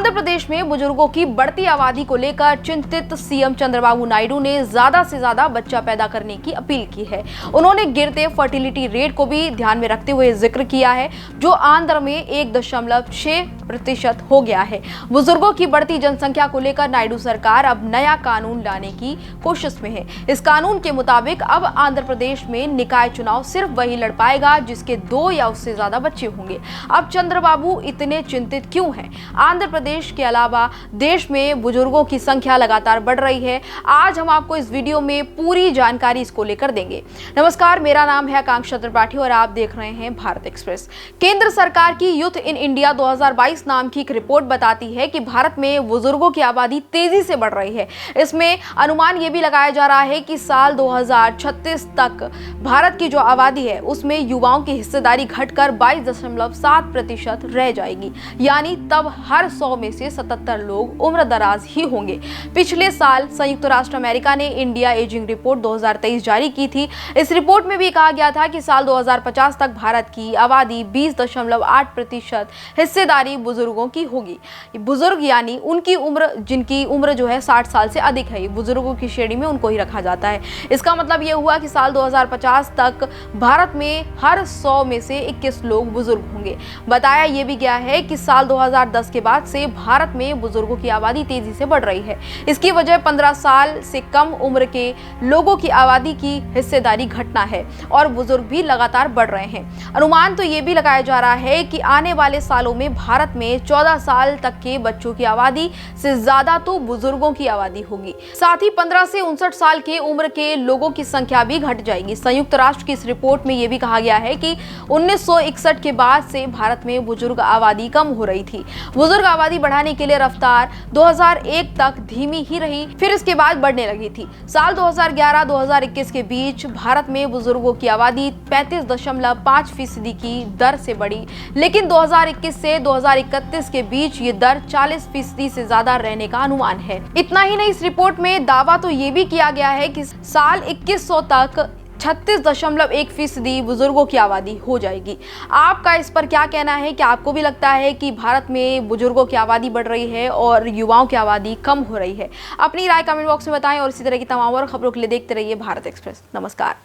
आंध्र प्रदेश में बुजुर्गों की बढ़ती आबादी को लेकर चिंतित सीएम चंद्रबाबू नायडू ने ज्यादा से ज्यादा बच्चा पैदा करने की अपील की है। उन्होंने गिरते फर्टिलिटी रेट को भी ध्यान में रखते हुए जिक्र किया है, जो आंध्र में 1.6% हो गया है। बुजुर्गों की बढ़ती जनसंख्या को लेकर नायडू सरकार अब नया कानून लाने की कोशिश में है। इस कानून के मुताबिक अब आंध्र प्रदेश में निकाय चुनाव सिर्फ वही लड़ पाएगा जिसके 2 या उससे ज्यादा बच्चे होंगे। अब चंद्रबाबू इतने चिंतित क्यों हैं? आंध्र प्रदेश के अलावा देश में बुजुर्गों की संख्या लगातार बढ़ रही है। आज हम आपको इस वीडियो में पूरी जानकारी इसको लेकर देंगे। नमस्कार, मेरा नाम है आकांक्षा त्रिपाठी और आप देख रहे हैं भारत एक्सप्रेस। केंद्र सरकार की यूथ इन इंडिया 2022 नाम की एक रिपोर्ट बताती है कि भारत में बुजुर्गों की आबादी तेजी से बढ़ रही है। इसमें अनुमान यह भी लगाया जा रहा है कि साल 2036 तक भारत की जो आबादी है उसमें युवाओं की हिस्सेदारी घटकर 22.7% रह जाएगी, यानी तब हर 100 में से 77 लोग उम्र दराज ही होंगे। पिछले साल संयुक्त राष्ट्र अमेरिका ने इंडिया एजिंग रिपोर्ट 2023 जारी की थी। इस रिपोर्ट में भी कहा गया था कि साल 2050 तक भारत की आबादी 20.8% हिस्सेदारी बुजुर्गों की होगी। बुजुर्ग यानी उनकी उम्र, जिनकी उम्र जो है 60 साल से अधिक है, बुजुर्गों की श्रेणी में उनको ही रखा जाता है। इसका मतलब यह हुआ कि साल 2050 तक भारत में हर 100 में से 21 लोग बुजुर्ग होंगे। बताया यह भी गया है कि साल 2010 के बाद से भारत में बुजुर्गों की आबादी तेजी से बढ़ रही है। इसकी वजह 15 साल से कम उम्र के लोगों की आबादी की हिस्सेदारी घटना है और बुजुर्ग भी लगातार बढ़ रहे हैं। अनुमान तो ये भी लगाया जा रहा है कि आने वाले सालों में भारत में 14 साल तक के बच्चों की आबादी से ज्यादा तो बुजुर्गों की आबादी होगी। साथ ही 15 से 59 साल के उम्र के लोगों की संख्या भी घट जाएगी। संयुक्त राष्ट्र की इस रिपोर्ट में यह भी कहा गया है कि 1961 के बाद से भारत में बुजुर्ग आबादी कम हो रही थी। बुजुर्ग आबादी बढ़ाने के लिए रफ्तार 2001 तक धीमी ही रही, फिर इसके बाद बढ़ने लगी थी। साल 2011-2021 के बीच भारत में बुजुर्गों की आबादी 35.5% की दर से बढ़ी, लेकिन 2021 से 2031 के बीच ये दर 40% से ज्यादा रहने का अनुमान है। इतना ही नहीं, इस रिपोर्ट में दावा तो ये भी किया गया है कि साल 2100 तक 36.1% बुजुर्गों की आबादी हो जाएगी। आपका इस पर क्या कहना है? क्या आपको भी लगता है कि भारत में बुजुर्गों की आबादी बढ़ रही है और युवाओं की आबादी कम हो रही है? अपनी राय कमेंट बॉक्स में बताएं और इसी तरह की तमाम और खबरों के लिए देखते रहिए भारत एक्सप्रेस। नमस्कार।